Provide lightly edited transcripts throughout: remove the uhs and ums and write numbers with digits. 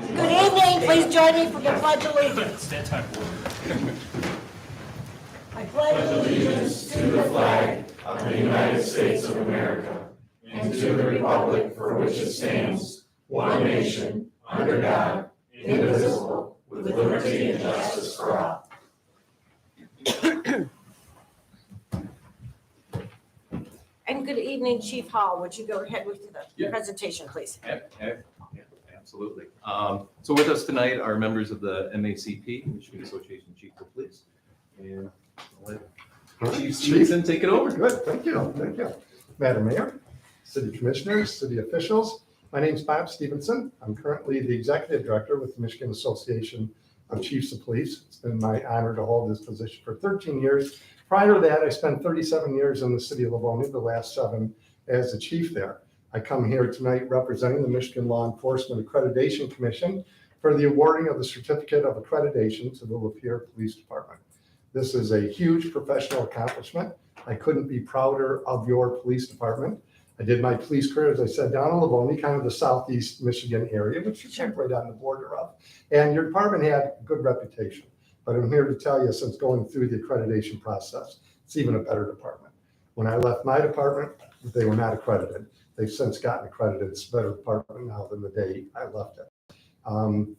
Good evening, please join me for the Pledge of Allegiance. I pledge allegiance to the flag of the United States of America and to the republic for which it stands, one nation, under God, indivisible, with liberty and justice for all. And good evening, Chief Hall. Would you go ahead with the Yeah. presentation, please? Yeah, absolutely. So with us tonight are members of the MACP, Michigan Association of Chiefs of Police. And I'll let Chief Stevenson take it over. Good, thank you. Madam Mayor, City Commissioners, City officials, my name is Bob Stevenson. I'm currently the Executive Director with the Michigan Association of Chiefs of Police. It's been my honor to hold this position for 13 years. Prior to that, I spent 37 years in the city of Livonia, the last 7 as the chief there. I come here tonight representing the Michigan Law Enforcement Accreditation Commission for the awarding of the Certificate of Accreditation to the Lapeer Police Department. This is a huge professional accomplishment. I couldn't be prouder of your police department. I did my police career, as I said, down in Livonia, kind of the southeast Michigan area, which is right on the border of. And your department had a good reputation. But I'm here to tell you, since going through the accreditation process, it's even a better department. When I left my department, they were not accredited. They've since gotten accredited. It's a better department now than the day I left it.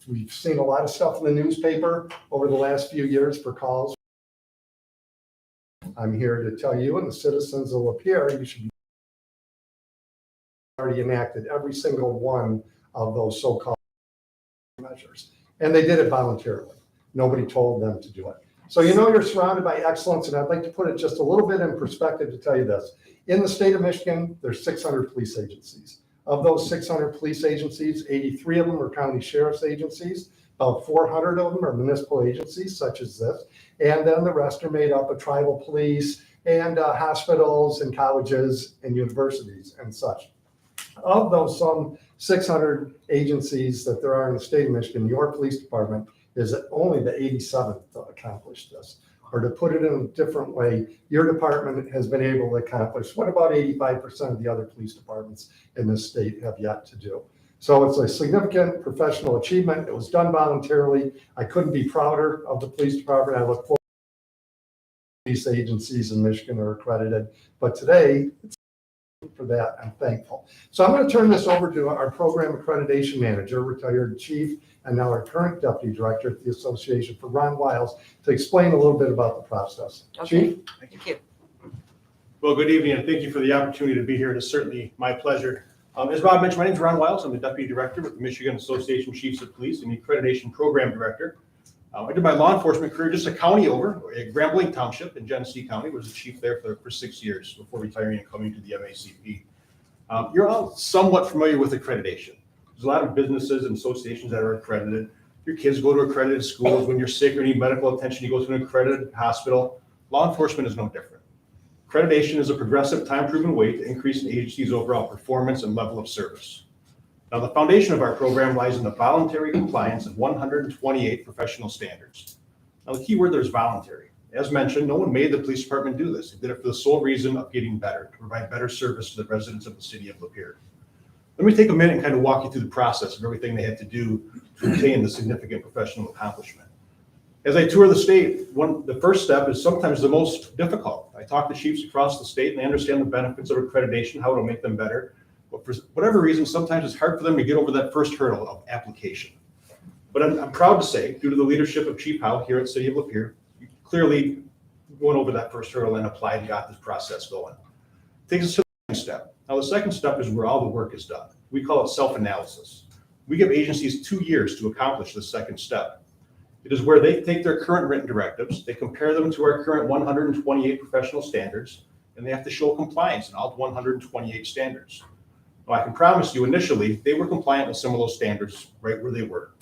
We've seen a lot of stuff in the newspaper over the last few years for calls. I'm here to tell you and the citizens of Lapeer, you should be already enacted every single one of those so-called measures. And they did it voluntarily. Nobody told them to do it. So you know you're surrounded by excellence, and I'd like to put it just a little bit in perspective to tell you this. In the state of Michigan, there's 600 police agencies. Of those 600 police agencies, 83 of them are county sheriff's agencies. About 400 of them are municipal agencies such as this. And then the rest are made up of tribal police and hospitals and colleges and universities and such. Of those some 600 agencies that there are in the state of Michigan, your police department is only the 87th to accomplish this. Or to put it in a different way, your department has been able to accomplish what about 85% of the other police departments in this state have yet to do. So it's a significant professional achievement. It was done voluntarily. I couldn't be prouder of the police department. I look forward to police agencies in Michigan are accredited. But today, for that, I'm thankful. So I'm going to turn this over to our program accreditation manager, retired chief, and now our current deputy director at the association, for Ron Wiles, to explain a little bit about the process. Okay. Chief? Thank you. Well, good evening, and thank you for the opportunity to be here. It is certainly my pleasure. As Rob mentioned, my name is Ron Wiles. I'm the deputy director with the Michigan Association of Chiefs of Police and the accreditation program director. I did my law enforcement career just a county over at Grambling Township in Genesee County. Was the chief there for 6 years before retiring and coming to the MACP. You're all somewhat familiar with accreditation. There's a lot of businesses and associations that are accredited. Your kids go to accredited schools. When you're sick or need medical attention, you go to an accredited hospital. Law enforcement is no different. Accreditation is a progressive, time-proven way to increase an agency's overall performance and level of service. Now, the foundation of our program lies in the voluntary compliance of 128 professional standards. Now, the key word there is voluntary. As mentioned, no one made the police department do this. They did it for the sole reason of getting better, to provide better service to the residents of the city of Lapeer. Let me take a minute and kind of walk you through the process of everything they had to do to obtain the significant professional accomplishment. As I tour the state, the first step is sometimes the most difficult. I talk to chiefs across the state and they understand the benefits of accreditation, how it'll make them better. But for whatever reason, sometimes it's hard for them to get over that first hurdle of application. But I'm proud to say, due to the leadership of Chief Howe here at City of Lapeer, you clearly went over that first hurdle and applied and got this process going. Takes us to the second step. Now, the second step is where all the work is done. We call it self-analysis. We give agencies 2 years to accomplish the second step. It is where they take their current written directives, they compare them to our current 128 professional standards, and they have to show compliance in all 128 standards. Now, I can promise you initially, they were compliant with some of those standards right where they were,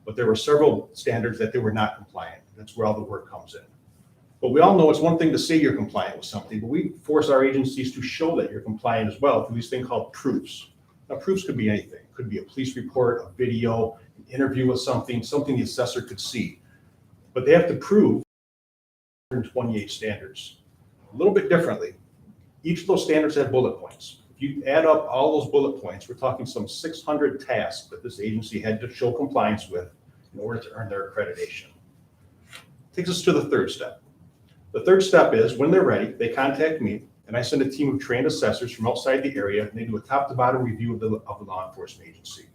but there were several standards that they were not compliant. That's where all the work comes in. But we all know it's one thing to say you're compliant with something, but we force our agencies to show that you're compliant as well through these things called proofs. Now, proofs could be anything. It could be a police report, a video, an interview with something the assessor could see. But they have to prove 128 standards. A little bit differently, each of those standards have bullet points. If you add up all those bullet points, we're talking some 600 tasks that this agency had to show compliance with in order to earn their accreditation. Takes us to the third step. The third step is when they're ready, they contact me and I send a team of trained assessors from outside the area and they do a top to bottom review of the law enforcement agency.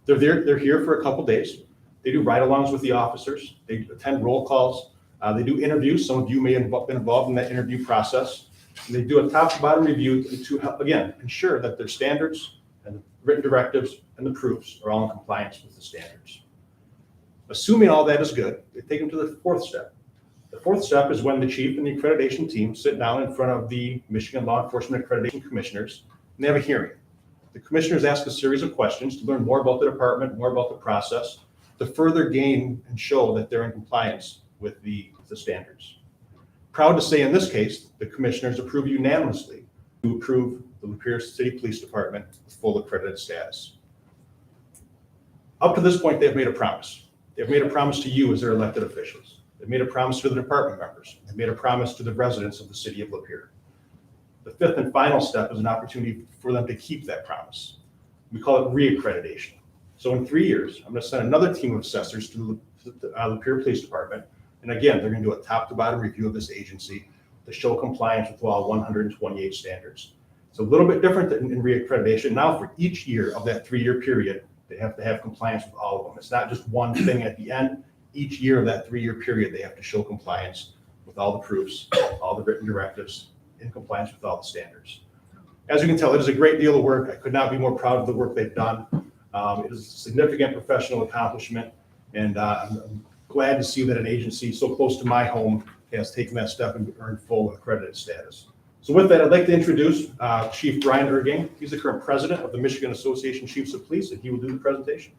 They're here for a couple days. They do ride-alongs with the officers. They attend roll calls. They do interviews. Some of you may have been involved in that interview process. And they do a top to bottom review to help, again, ensure that their standards and the written directives and the proofs are all in compliance with the standards. Assuming all that is good, they take them to the fourth step. The fourth step is when the chief and the accreditation team sit down in front of the Michigan Law Enforcement Accreditation Commissioners and they have a hearing. The commissioners ask a series of questions to learn more about the department, more about the process, to further gain and show that they're in compliance with the standards. Proud to say in this case, the commissioners approve unanimously to approve the Lapeer City Police Department with full accredited status. Up to this point, they've made a promise. They've made a promise to you as their elected officials. They've made a promise to the department members. They've made a promise to the residents of the city of Lapeer. The fifth and final step is an opportunity for them to keep that promise. We call it reaccreditation. So in 3 years, I'm going to send another team of assessors to the Lapeer Police Department. And again, they're going to do a top to bottom review of this agency to show compliance with all 128 standards. It's a little bit different than in reaccreditation. Now for each year of that 3-year period, they have to have compliance with all of them. It's not just one thing at the end. Each year of that 3-year period, they have to show compliance with all the proofs, all the written directives, in compliance with all the standards. As you can tell, it is a great deal of work. I could not be more proud of the work they've done. It is a significant professional accomplishment, and I'm glad to see that an agency so close to my home has taken that step and earned full accredited status. So with that, I'd like to introduce Chief Brian Ergang. He's the current president of the Michigan Association of Chiefs of Police, and he will do the presentation.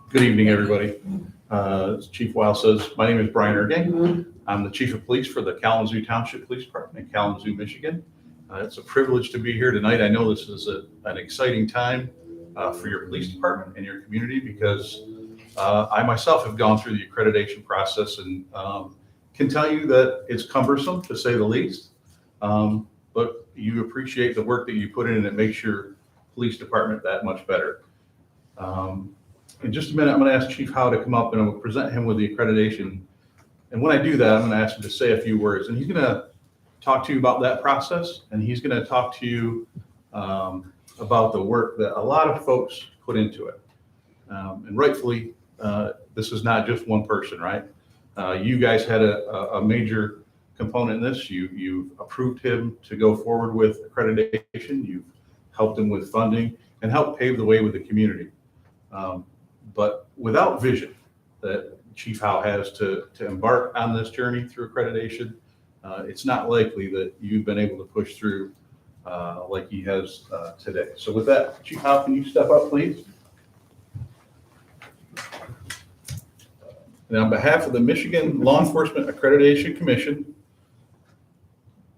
Good evening, everybody. As Chief Weil says, my name is Brian Ergang. I'm the Chief of Police for the Kalamazoo Township Police Department in Kalamazoo, Michigan. It's a privilege to be here tonight. I know this is an exciting time for your police department and your community because I myself have gone through the accreditation process and can tell you that it's cumbersome, to say the least. But you appreciate the work that you put in and it makes your police department that much better. In just a minute, I'm going to ask Chief Howe to come up and I'm going to present him with the accreditation. And when I do that, I'm going to ask him to say a few words. And he's going to talk to you about that process. And he's going to talk to you about the work that a lot of folks put into it. And rightfully, this is not just one person, right? You guys had a major component in this. You've approved him to go forward with accreditation. You've helped him with funding and helped pave the way with the community. But without vision that Chief Howe has to embark on this journey through accreditation, it's not likely that you've been able to push through like he has today. So with that, Chief Howe, can you step up, please? And on behalf of the Michigan Law Enforcement Accreditation Commission,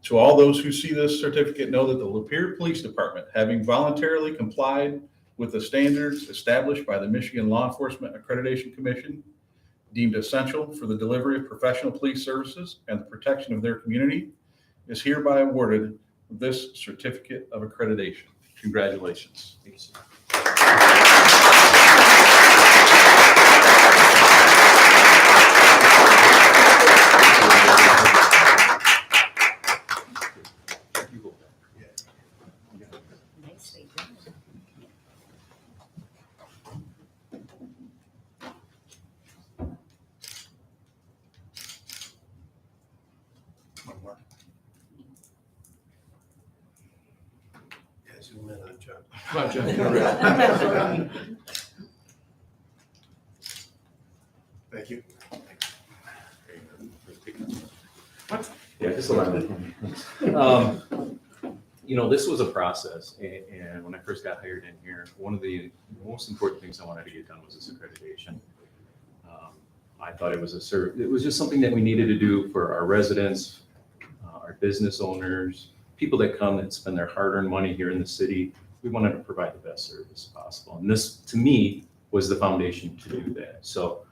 to all those who see this certificate, know that the Lapeer Police Department, having voluntarily complied with the standards established by the Michigan Law Enforcement Accreditation Commission, deemed essential for the delivery of professional police services and the protection of their community, is hereby awarded this certificate of accreditation. Congratulations. Nicely done. Zoom in on John. Come on, John. Thank you. Yeah, just allow me. You know, this was a process, and when I first got hired in here, one of the most important things I wanted to get done was this accreditation. I thought it was it was just something that we needed to do for our residents, our business owners, people that come and spend their hard-earned money here in the city. We wanted to provide the best service possible, and this, to me, was the foundation to do that. So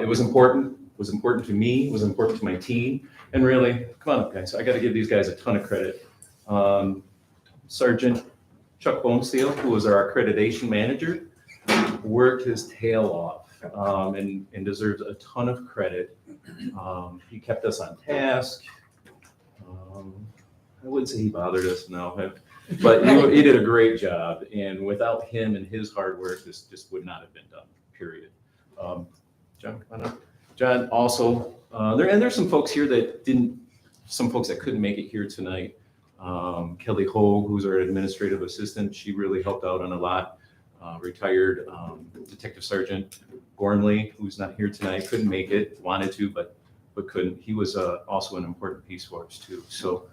it was important to me, it was important to my team, And really, come on up, guys. I got to give these guys a ton of credit. Sergeant Chuck Bonesteel, who was our accreditation manager, worked his tail off and deserves a ton of credit. He kept us on task. I wouldn't say he bothered us, no, but he did a great job. And without him and his hard work, this just would not have been done, period. John, come on up. John also, there's some folks here that some folks that couldn't make it here tonight. Kelly Hogue, who's our administrative assistant, she really helped out on a lot. Retired Detective Sergeant Gormley, who's not here tonight, couldn't make it, wanted to, but couldn't. He was also an important piece for us too. So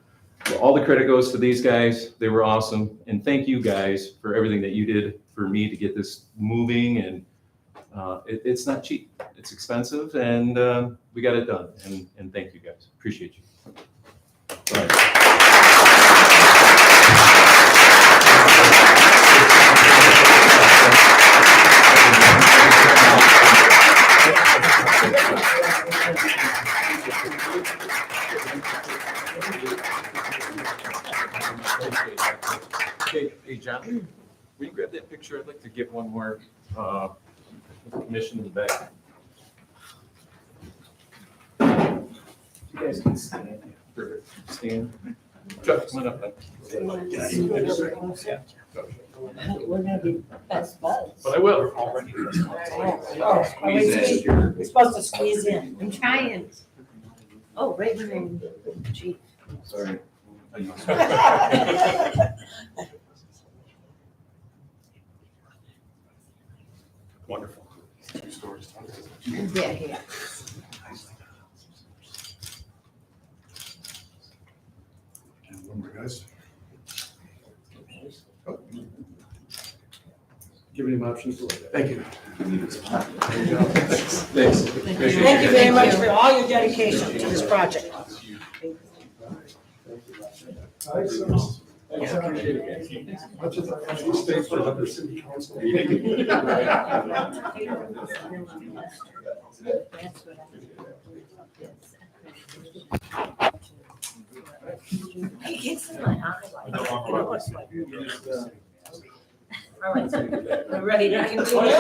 all the credit goes to these guys. They were awesome. And thank you guys for everything that you did for me to get this moving. And it's not cheap. It's expensive, and we got it done. And thank you guys. Appreciate you. All right. Hey, John, will you grab that picture? I'd like to get one more commission in the back. You guys can stand. Perfect. Stand. Chuck, come on up. We're gonna be best buds. But I will. We're supposed to squeeze in. I'm trying. Oh, Raven and Chief. Sorry. Wonderful. Yeah. One more, guys. Giving him options to look at. Thank you. Thanks. Thank you very much for all your dedication to this project. Much as I actually stay for other city council meetings. It gets in my eye like that. All right, so we're ready to continue?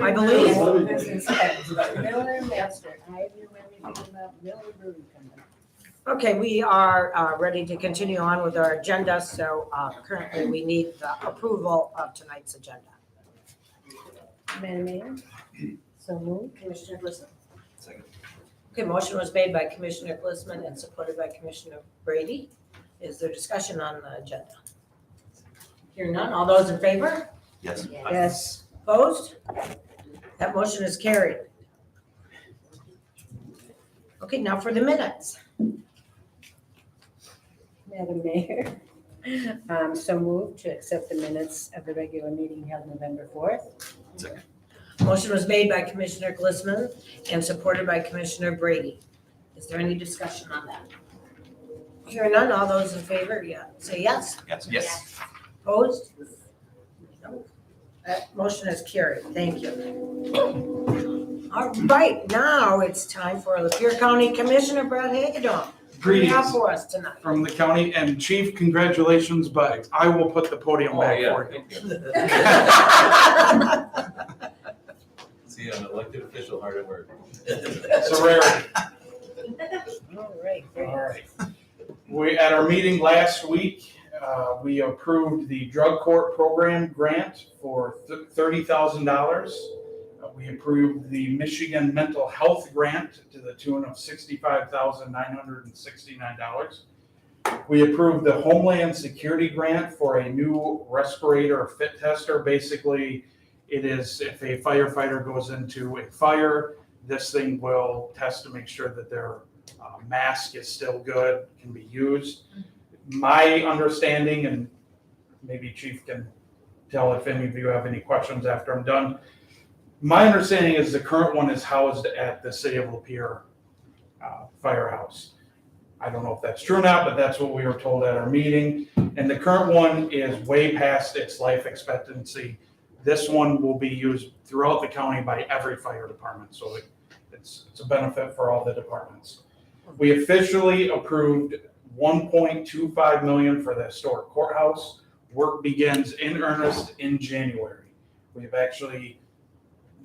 I believe. Miller Master, I have you anything about Miller Brewing Company? Okay, we are ready to continue on with our agenda, so currently we need the approval of tonight's agenda. Madam Mayor? So moved. Commissioner Glissman? Okay, motion was made by Commissioner Glissman and supported by Commissioner Brady. Is there discussion on the agenda? Hearing none, all those in favor? Yes. Yes. Opposed? That motion is carried. Okay, now for the minutes. Madam Mayor, so moved to accept the minutes of the regular meeting held November 4th. Motion was made by Commissioner Glissman and supported by Commissioner Brady. Is there any discussion on that? Hearing none, all those in favor, say yes. Yes. Opposed? No. That motion is carried. Thank you. All right, now it's time for Lapeer County Commissioner Brad Hagedorn. What do you have Greetings for us tonight? from the county, and Chief, congratulations, but I will put the podium back for you. See, I'm an elected official, hard at work. It's a rarity. All right, very All right. At our meeting last week, we approved the drug court program grant for $30,000. We approved the Michigan Mental Health Grant to the tune of $65,969. We approved the Homeland Security Grant for a new respirator fit tester. Basically, it is if a firefighter goes into a fire, this thing will test to make sure that their mask is still good, can be used. My understanding, and maybe Chief can tell if any of you have any questions after I'm done. My understanding is the current one is housed at the City of Lapeer firehouse. I don't know if that's true or not, but that's what we were told at our meeting. And the current one is way past its life expectancy. This one will be used throughout the county by every fire department, so it's a benefit for all the departments. We officially approved 1.25 million for the historic courthouse. Work begins in earnest in January. We've actually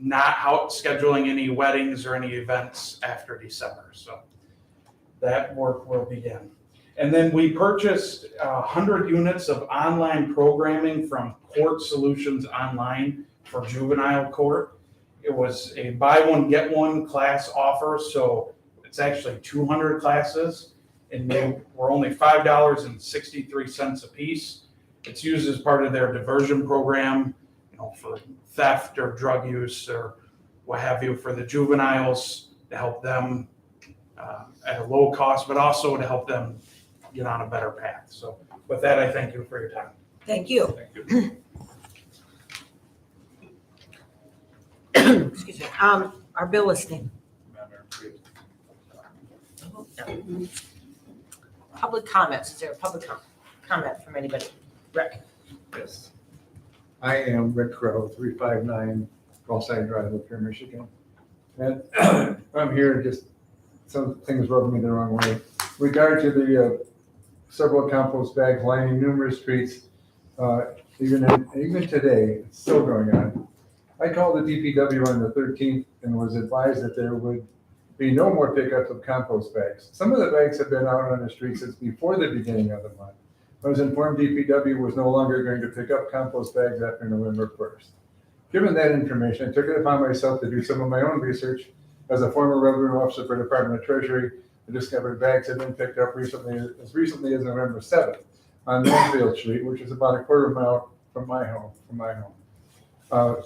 not out scheduling any weddings or any events after December, so that work will begin. And then we purchased 100 units of online programming from Court Solutions Online for juvenile court. It was a buy one, get one class offer, so it's actually 200 classes, and they were only $5.63 a piece. It's used as part of their diversion program, you know, for theft or drug use or what have you, for the juveniles, to help them at a low cost, but also to help them get on a better path. So with that, I thank you for your time. Thank you. Thank you. Excuse me. Our bill listing. Public comments. Is there a public comment from anybody? Rick? Yes. I am Rick Crowe, 359 Gulfside Drive, Lapeer, Michigan. And I'm here, just some things rubbed me the wrong way. Regard to the several compost bags lining numerous streets, even today, it's still going on. I called the DPW on the 13th and was advised that there would be no more pickups of compost bags. Some of the bags have been out on the street since before the beginning of the month. I was informed DPW was no longer going to pick up compost bags after November 1st. Given that information, I took it upon myself to do some of my own research. As a former revenue officer for the Department of Treasury, I discovered bags had been picked up as recently as November 7th on Northfield Street, which is about a quarter mile from my home.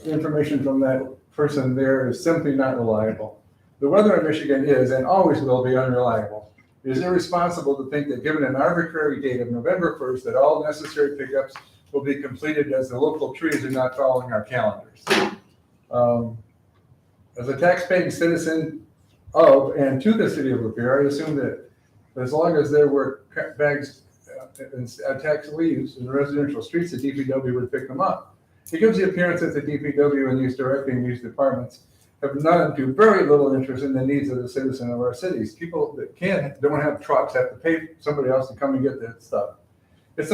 Information from that person there is simply not reliable. The weather in Michigan is and always will be unreliable. It is irresponsible to think that given an arbitrary date of November 1st, that all necessary pickups will be completed as the local trees are not following our calendars. As a taxpaying citizen of and to the city of Lapeer, I assume that as long as there were bags and tax leaves in the residential streets, the DPW would pick them up. It gives the appearance that the DPW and these directing these departments have none to very little interest in the needs of the citizen of our cities. People that don't have trucks have to pay somebody else to come and get that stuff. Is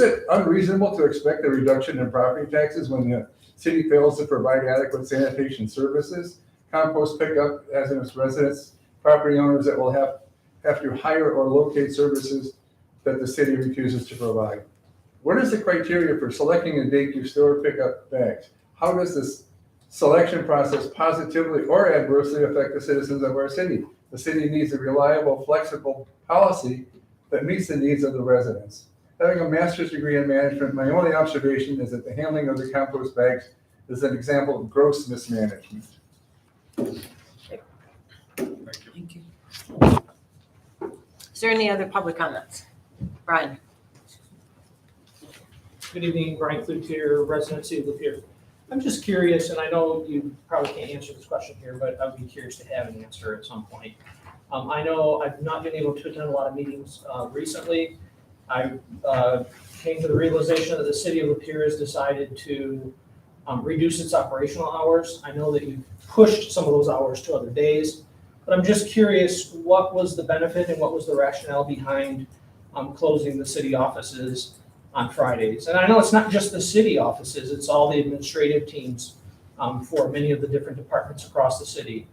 it unreasonable to expect a reduction in property taxes when the city fails to provide adequate sanitation services? Compost pickup as in its residents, property owners that will have to hire or locate services that the city refuses to provide. What is the criteria for selecting a date to store pickup bags? How does this selection process positively or adversely affect the citizens of our city? The city needs a reliable, flexible policy that meets the needs of the residents. Having a master's degree in management, my only observation is that the handling of the compost bags is an example of gross mismanagement. Thank you. Is there any other public comments? Brian? Good evening, Brian Cloutier, residency of Lapeer. I'm just curious, and I know you probably can't answer this question here, but I'd be curious to have an answer at some point. I know I've not been able to attend a lot of meetings recently. I came to the realization that the city of Lapeer has decided to reduce its operational hours. I know that you've pushed some of those hours to other days, but I'm just curious, what was the benefit and what was the rationale behind closing the city offices on Fridays? And I know it's not just the city offices, it's all the administrative teams for many of the different departments across the city.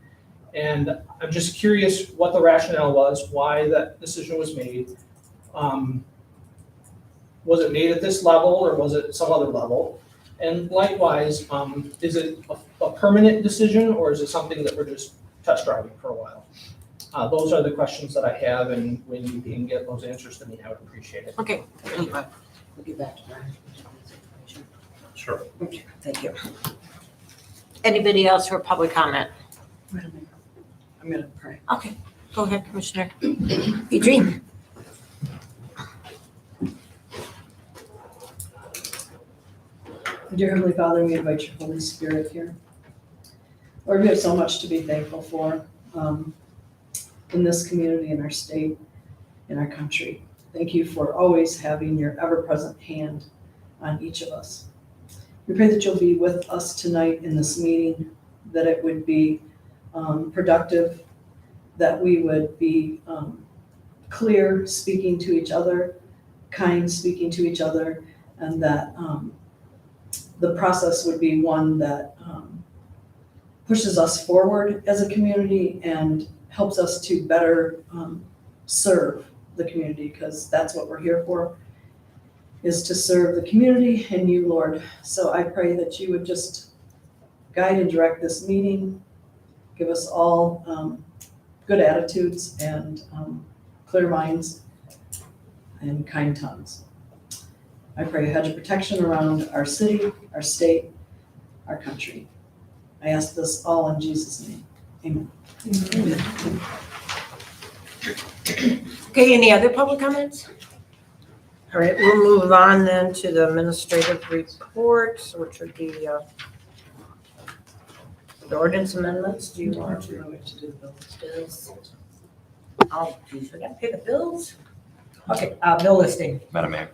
And I'm just curious what the rationale was, why that decision was made. Was it made at this level or was it some other level? And likewise, is it a permanent decision or is it something that we're just test driving for a while? Those are the questions that I have, and when you can get those answers to me, I would appreciate it. Okay. We'll get back to Brian. Sure. Okay, thank you. Anybody else for public comment? Wait a minute. I'm gonna pray. Okay, go ahead, Commissioner. Adrian? Dear Heavenly Father, we invite your Holy Spirit here. Lord, we have so much to be thankful for in this community, in our state, in our country. Thank you for always having your ever-present hand on each of us. We pray that you'll be with us tonight in this meeting, that it would be productive, that we would be clear speaking to each other, kind speaking to each other, and that the process would be one that pushes us forward as a community and helps us to better serve the community, because that's what we're here for, is to serve the community and you, Lord. So I pray that you would just guide and direct this meeting, give us all good attitudes and clear minds and kind tongues. I pray a hedge of protection around our city, our state, our country. I ask this all in Jesus' name. Amen. Okay, any other public comments? All right, we'll move on then to the administrative reports, which would be the ordinance amendments. Do you want to? do the bills. Oh, geez, we gotta pay the bills? Okay, bill listing. Madam Mayor,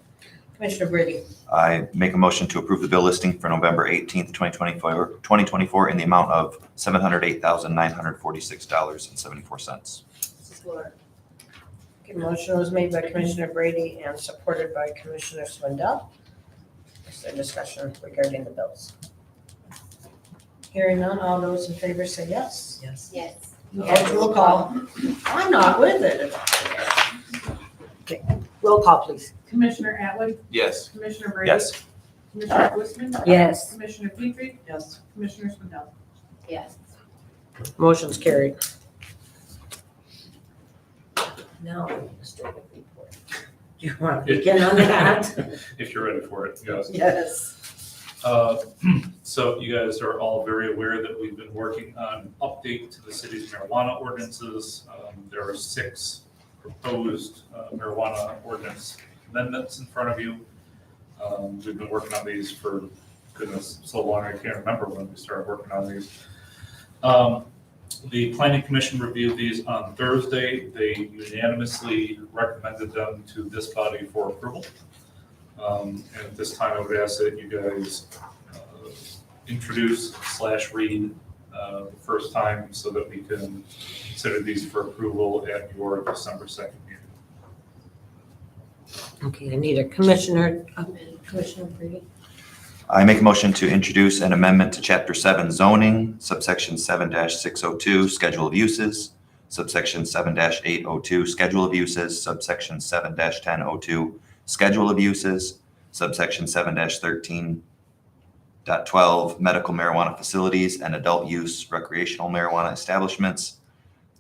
Commissioner Brady. I make a motion to approve the bill listing for November 18th, 2024 in the amount of $708,946.74. Support. Okay, motion was made by Commissioner Brady and supported by Commissioner Swindell. Is there discussion regarding the bills? Hearing none, all those in favor say yes. Yes. Yes. And roll call. I'm not with it. Okay, roll call, please. Commissioner Atwood, Yes. Commissioner Brady. Yes. Commissioner Glistman. Yes. Commissioner Petrie, Yes. Commissioner Swindell. Yes. Motion's carried. Now, administrative report. Do you want to begin on that? If you're ready for it, yes. Yes. So you guys are all very aware that we've been working on update to the city's marijuana ordinances. There are 6 proposed marijuana ordinance amendments in front of you. We've been working on these for, goodness, so long I can't remember when we started working on these. The Planning Commission reviewed these on Thursday. They unanimously recommended them to this body for approval. And at this time, I would ask that you guys introduce/read the first time so that we can consider these for approval at your December 2nd meeting. Okay, I need a Commissioner Brady. I make a motion to introduce an amendment to Chapter 7 zoning, subsection 7-602, schedule of uses, subsection 7-802, schedule of uses, subsection 7-1002, schedule of uses, subsection 7-13.12, medical marijuana facilities and adult use recreational marijuana establishments,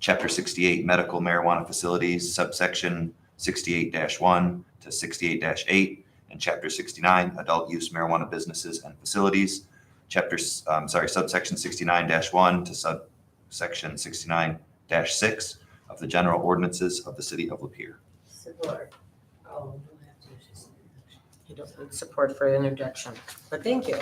Chapter 68, medical marijuana facilities, subsection 68-1 to 68-8, and Chapter 69, adult use marijuana businesses and facilities, subsection 69-1 to subsection 69-6 of the general ordinances of the city of Lapeer. Support. Oh, you don't need support for introduction, but thank you.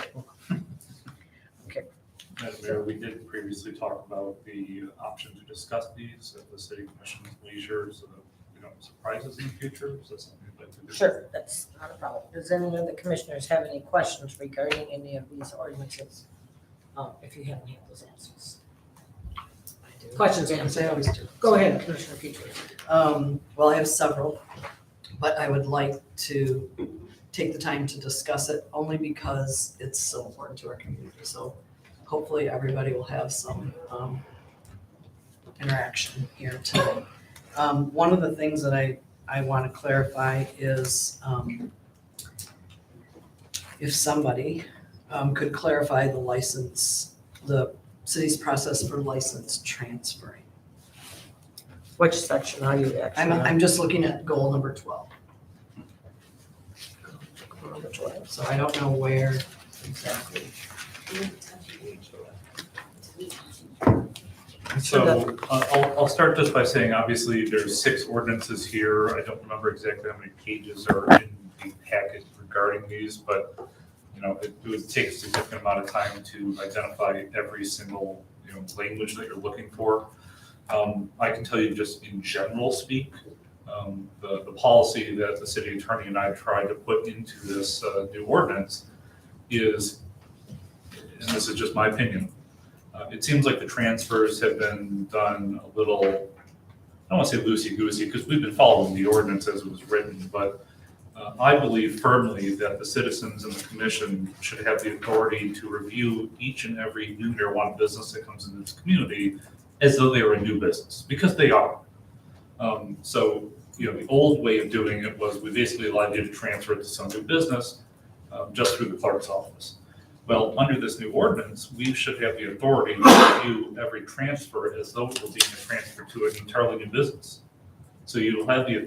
Madam Mayor, we did previously talk about the option to discuss these at the city commission's leisure so that we don't surprise us in the future. Is that something you'd like to do? Sure, that's not a problem. Does any of the commissioners have any questions regarding any of these ordinances? If you haven't had those answers. Questions answered. I always do. Go ahead, Commissioner Petrie. Well, I have several, but I would like to take the time to discuss it only because it's so important to our community. So hopefully everybody will have some interaction here today. One of the things that I want to clarify is if somebody could clarify the license, the city's process for license transferring. Which section are you actually on? I'm just looking at goal number 12. Number 12. So I don't know where exactly. So I'll start just by saying, obviously, there's 6 ordinances here. I don't remember exactly how many pages are in the packet regarding these, but, you know, it would take a significant amount of time to identify every single, language that you're looking for. I can tell you just in general speak, the policy that the city attorney and I tried to put into this new ordinance is, and this is just my opinion, it seems like the transfers have been done a little don't want to say loosey-goosey, because we've been following the ordinance as it was written, but I believe firmly that the citizens and the commission should have the authority to review each and every new marijuana business that comes into this community as though they were a new business, because they are. So, the old way of doing it was we basically allowed you to transfer it to some new business just through the clerk's office. Well, under this new ordinance, we should have the authority to review every transfer as though it was being a transfer to an entirely new business. So you'll have the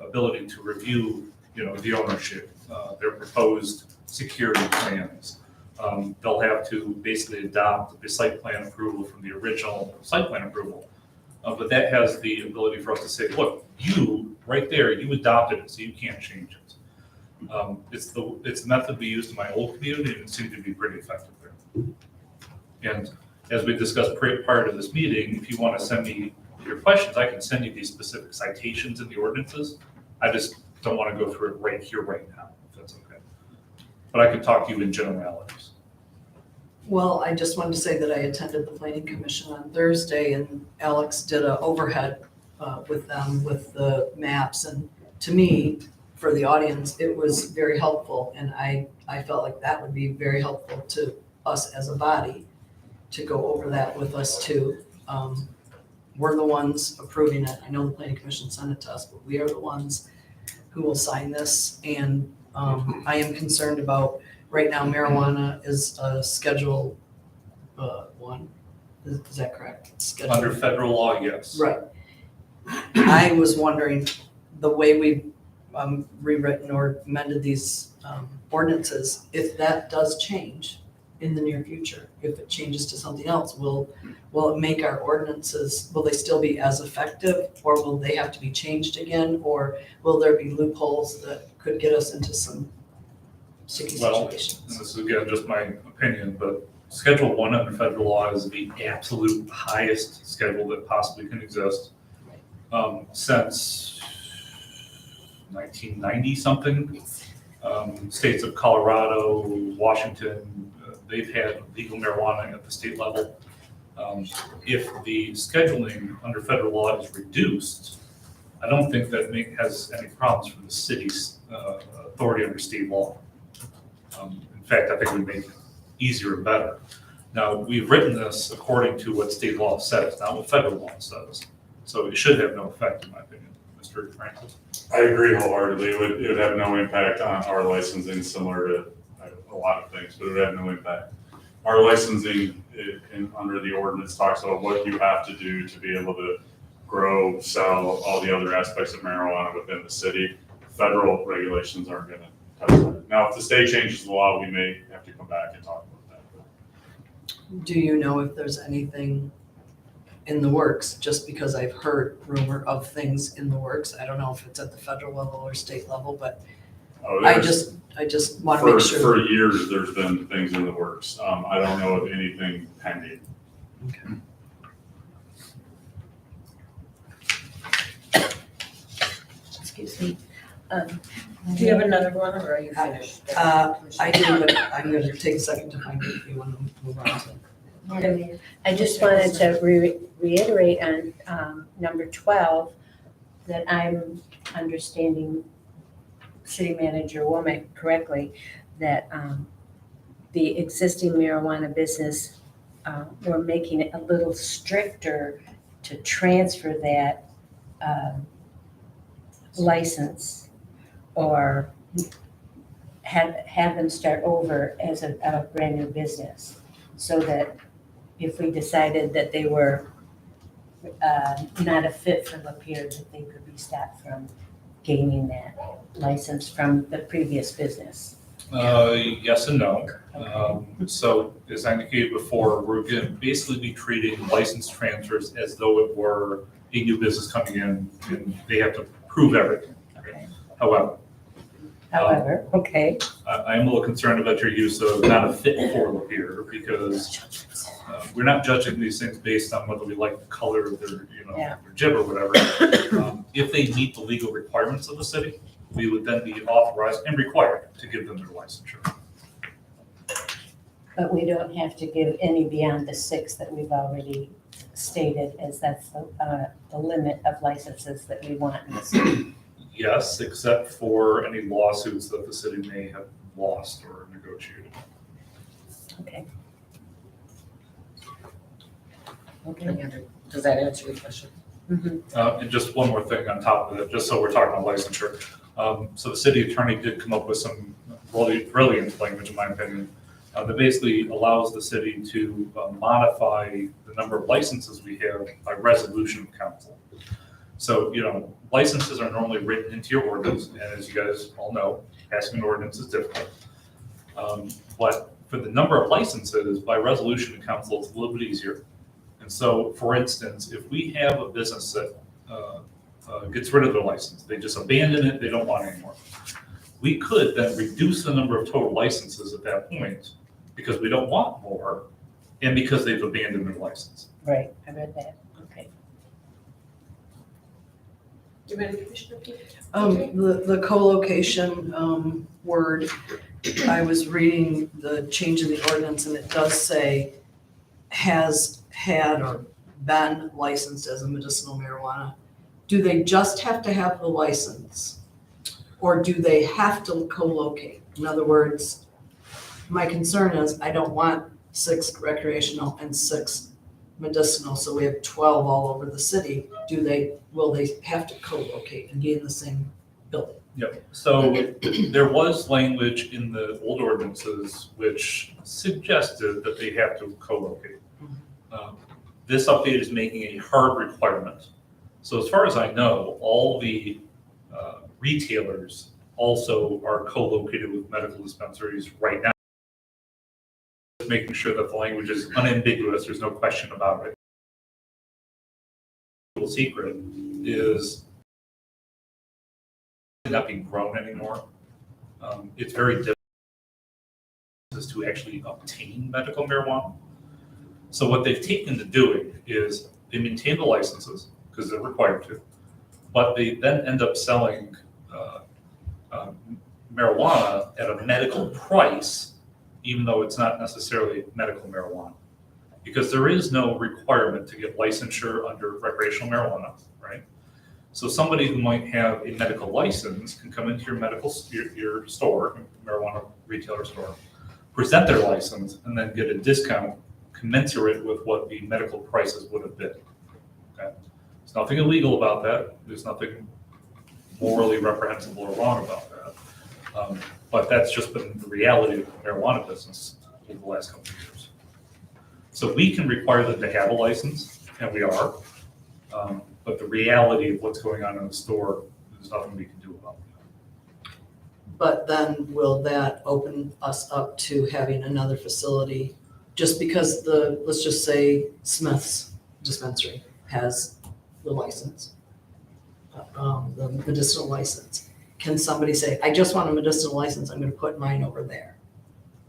ability to review, the ownership, their proposed security plans. They'll have to basically adopt the site plan approval from the original site plan approval. But that has the ability for us to say, look, you, right there, you adopted it, so you can't change it. It's the method we used in my old community, and it seemed to be pretty effective there. And as we discussed prior to this meeting, if you want to send me your questions, I can send you these specific citations in the ordinances. I just don't want to go through it right here, right now, if that's okay. But I could talk to you in generalities. Well, I just wanted to say that I attended the planning commission on Thursday, and Alex did an overhead with them with the maps, and to me, for the audience, it was very helpful, and I felt like that would be very helpful to us as a body to go over that with us too. We're the ones approving it. I know the planning commission sent it to us, but we are the ones who will sign this, and I am concerned about, right now, marijuana is a Schedule 1. Is that correct? Schedule. Under federal law, yes. Right. I was wondering, the way we've rewritten or amended these ordinances, if that does change in the near future, if it changes to something else, will it make our ordinances, will they still be as effective, or will they have to be changed again, or will there be loopholes that could get us into some sticky situations? And this is again just my opinion, but Schedule 1 under federal law is the absolute highest schedule that possibly can exist. Since 1990 something, states of Colorado, Washington, they've had legal marijuana at the state level. If the scheduling under federal law is reduced, I don't think that has any problems for the city's authority under state law. In fact, I think we make it easier and better. Now, we've written this according to what state law says, not what federal law says. So it should have no effect, in my opinion. Mr. Franklin? I agree wholeheartedly. It would have no impact on our licensing, similar to a lot of things, but it would have no impact. Our licensing under the ordinance talks about what you have to do to be able to grow, sell, all the other aspects of marijuana within the city. Federal regulations aren't going to touch that. Now, if the state changes the law, we may have to come back and talk about that. Do you know if there's anything in the works, just because I've heard rumor of things in the works? I don't know if it's at the federal level or state level, but I just want to make sure. For years, there's been things in the works. I don't know of anything pending. Excuse me. Do you have another one, or are you finished? I do, but I'm going to take a second to find it if you want to move on to. I just wanted to reiterate on number 12, that I'm understanding City Manager Womack correctly, that the existing marijuana business, we're making it a little stricter to transfer that license or have them start over as a brand new business, so that if we decided that they were not a fit for Lapeer, that they could be stopped from gaining that license from the previous business. Yes and no. So as I indicated before, we're going to basically be treating license transfers as though it were a new business coming in, and they have to prove everything. Okay. However, Okay. I'm a little concerned about your use of not a fit for Lapeer, because we're not judging these things based on whether we like the color of their, their jib or whatever. If they meet the legal requirements of the city, we would then be authorized and required to give them their licensure. But we don't have to give any beyond the 6 that we've already stated as that's the limit of licenses that we want in the city. Yes, except for any lawsuits that the city may have lost or negotiated. Okay. Any other- Does that answer your question? And just one more thing on top of it, just so we're talking about licensure. So the city attorney did come up with some really brilliant language, in my opinion, that basically allows the city to modify the number of licenses we have by resolution of council. So, licenses are normally written into your ordinance, and as you guys all know, passing an ordinance is difficult. But for the number of licenses, by resolution of council, it's a little bit easier. And so, for instance, if we have a business that gets rid of their license, they just abandon it, they don't want it anymore. We could then reduce the number of total licenses at that point because we don't want more and because they've abandoned their license. Right, I read that. Okay. You ready, Commissioner? The co-location, word, I was reading the change in the ordinance and it does say has had or been licensed as a medicinal marijuana. Do they just have to have the license? Or do they have to co-locate? In other words, my concern is I don't want 6 recreational and 6 medicinal, so we have 12 all over the city. Will they have to co-locate and be in the same building? Yep. So there was language in the old ordinances which suggested that they have to co-locate. This update is making a hard requirement. So as far as I know, all the retailers also are co-located with medical dispensaries right now. Making sure that the language is unambiguous, there's no question about it. The secret is not being grown anymore. It's very difficult to actually obtain medical marijuana. So what they've taken to doing is they maintain the licenses because they're required to, but they then end up selling marijuana at a medical price, even though it's not necessarily medical marijuana. Because there is no requirement to get licensure under recreational marijuana, right? So somebody who might have a medical license can come into your store, marijuana retailer store, present their license, and then get a discount commensurate with what the medical prices would have been. Okay? There's nothing illegal about that. There's nothing morally reprehensible or wrong about that. But that's just been the reality of the marijuana business over the last couple of years. So we can require them to have a license, and we are. But the reality of what's going on in the store, there's nothing we can do about it. But then will that open us up to having another facility? Just because let's just say Smith's dispensary has the license, the medicinal license. Can somebody say, I just want a medicinal license, I'm gonna put mine over there?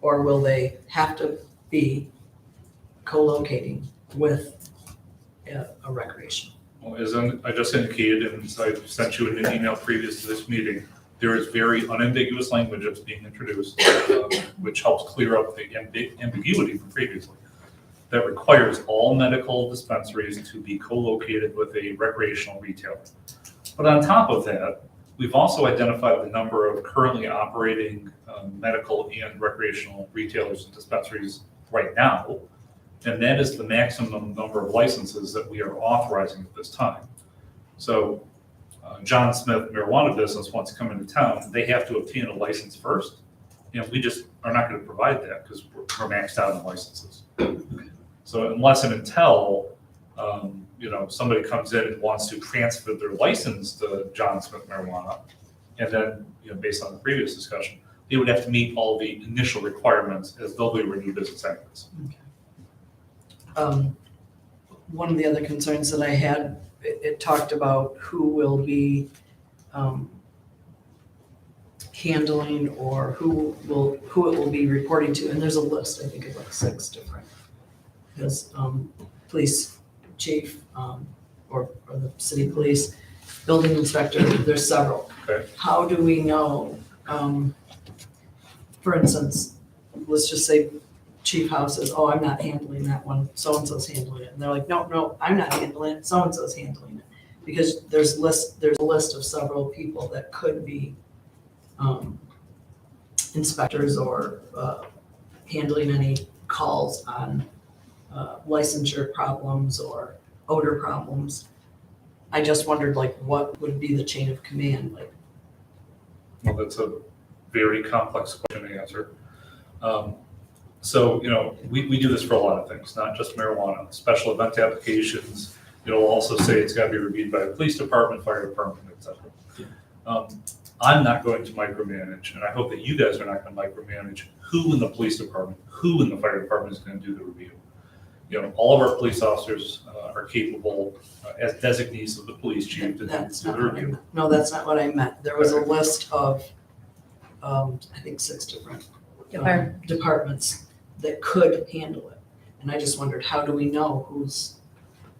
Or will they have to be co-locating with a recreational? Well, as I just indicated, and I sent you an email previous to this meeting, there is very unambiguous language that's being introduced, which helps clear up the ambiguity from previously. That requires all medical dispensaries to be co-located with a recreational retailer. But on top of that, we've also identified the number of currently operating medical and recreational retailers and dispensaries right now, and that is the maximum number of licenses that we are authorizing at this time. So John Smith marijuana business wants to come into town, they have to obtain a license first, and we just are not going to provide that because we're maxed out on licenses. So unless and until somebody comes in and wants to transfer their license to John Smith marijuana, and then, based on the previous discussion, they would have to meet all the initial requirements as though they were new business entities. One of the other concerns that I had, it talked about who will be handling or who it will be reporting to, and there's a list, I think of like 6 different. Because police chief, or the city police, building inspector, there's several. Okay. How do we know, for instance, let's just say Chief House says, oh, I'm not handling that one, so-and-so's handling it. And they're like, no, I'm not handling it, so-and-so's handling it. Because there's a list of several people that could be inspectors or handling any calls on licensure problems or odor problems. I just wondered, like, what would be the chain of command, like? Well, that's a very complex question to answer. So, we do this for a lot of things, not just marijuana, special event applications. It'll also say it's got to be reviewed by the police department, fire department, et cetera. I'm not going to micromanage, and I hope that you guys are not going to micromanage who in the police department, who in the fire department is going to do the review. All of our police officers are capable, as designees of the police chief, to do That's the not what I review. meant. No, that's not what I meant. There was a list of, I think 6 different departments that could handle it. And I just wondered, how do we know who's?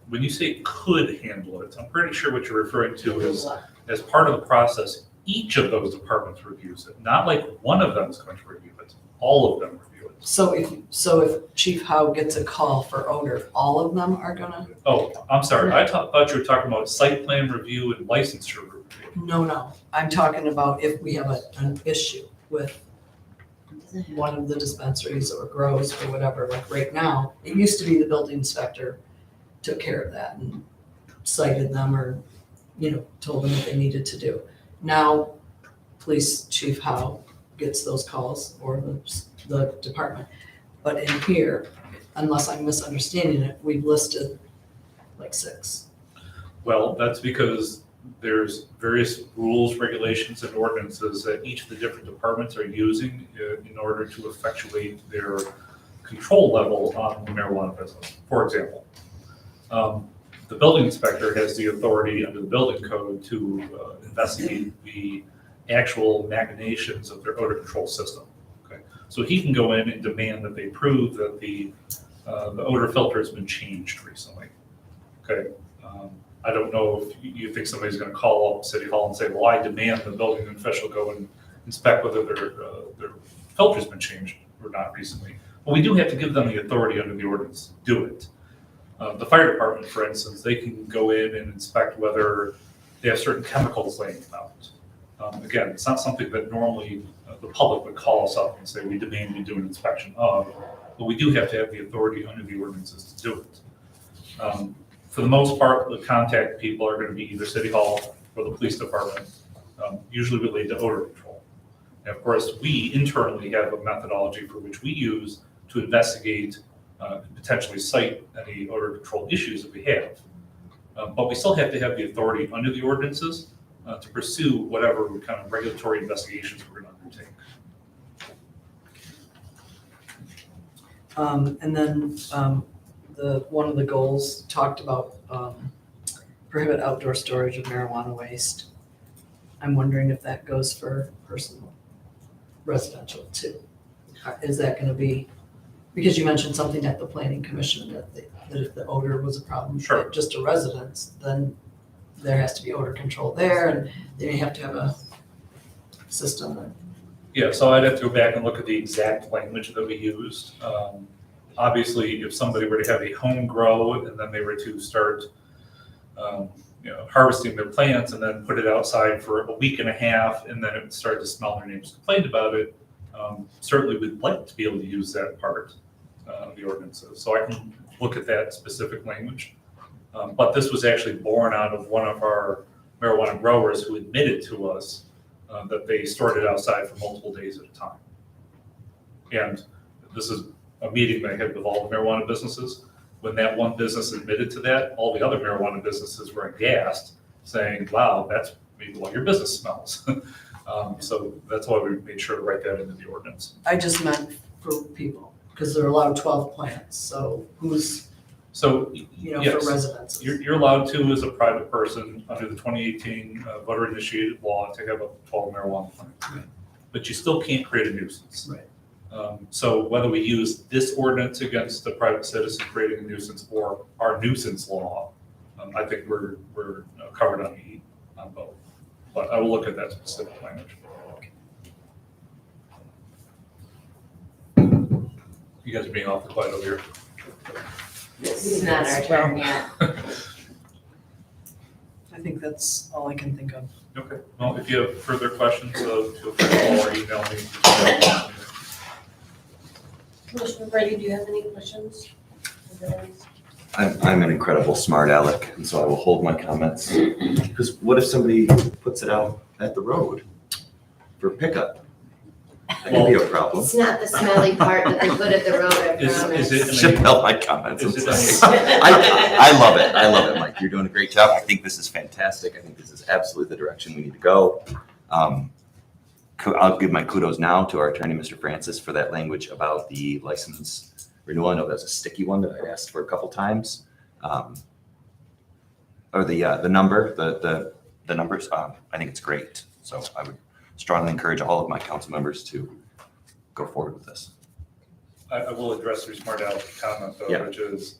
When you say could handle it, I'm pretty sure what you're referring to is, as part of the process, each of those departments reviews it. Not like one of them is going to review it, all of them review it. So if Chief Howe gets a call for odor, all of them are gonna? Oh, I'm sorry, I thought you were talking about site plan review and licensure review. No, I'm talking about if we have an issue with one of the dispensaries or grows or whatever, like right now, it used to be the building inspector took care of that and cited them or, told them what they needed to do. Now, Police Chief Howe gets those calls or the department. But in here, unless I'm misunderstanding it, we've listed like 6. Well, that's because there's various rules, regulations, and ordinances that each of the different departments are using in order to effectuate their control level on the marijuana business. For example, the building inspector has the authority under the building code to investigate the actual machinations of their odor control system. Okay, so he can go in and demand that they prove that the odor filter has been changed recently. Okay, I don't know if you think somebody's going to call up City Hall and say, well, I demand the building official go and inspect whether their filter's been changed or not recently. But we do have to give them the authority under the ordinance to do it. The fire department, for instance, they can go in and inspect whether they have certain chemicals laying about. Again, it's not something that normally the public would call us up and say, we demand you do an inspection of, but we do have to have the authority under the ordinances to do it. For the most part, the contact people are going to be either City Hall or the police department, usually related to odor control. And of course, we internally have a methodology for which we use to investigate and potentially cite any odor control issues that we have. But we still have to have the authority under the ordinances to pursue whatever kind of regulatory investigations we're going to undertake. And then one of the goals talked about prohibit outdoor storage of marijuana waste. I'm wondering if that goes for personal residential too. Is that going to be, because you mentioned something at the planning commission that if the odor was a problem for just a residence, then there has to be odor control there and they may have to have a system. Yeah, so I'd have to go back and look at the exact language that we used. Obviously, if somebody were to have a home grow and then they were to start harvesting their plants and then put it outside for a week and a half and then it started to smell, their neighbors complained about it, certainly we'd like to be able to use that part of the ordinances. So I can look at that specific language. But this was actually born out of one of our marijuana growers who admitted to us that they stored it outside for multiple days at a time. And this is a meeting that I had with all the marijuana businesses. When that one business admitted to that, all the other marijuana businesses were aghast, saying, wow, that's maybe why your business smells. So that's why we made sure to write that into the ordinance. I just meant for people, because they're allowed 12 plants, so who's, So, for residences? You're allowed to, as a private person, under the 2018 voter-initiated law, to have up to 12 marijuana plants. Right. But you still can't create a nuisance. Right. So whether we use this ordinance against a private citizen creating a nuisance or our nuisance law, I think we're covered on both. But I will look at that specific language. You guys are being awful quiet over here. This is not our turn yet. I think that's all I can think of. Okay, well, if you have further questions, feel free to call or email me. Commissioner Brady, do you have any questions? I'm an incredible smart aleck, and so I will hold my comments. Because what if somebody puts it out at the road for pickup? That could be a problem. It's not the smelly part that they put at the road, I promise. Is it? Should help my comments. I'm Is it- sorry. I love it. I love it, Mike. You're doing a great job. I think this is fantastic. I think this is absolutely the direction we need to go. I'll give my kudos now to our attorney, Mr. Francis, for that language about the license renewal. I know that's a sticky one that I've asked for a couple times. Or the number, the numbers. I think it's great. So I would strongly encourage all of my council members to go forward with this. I will address your smart aleck comment though, Yeah. which is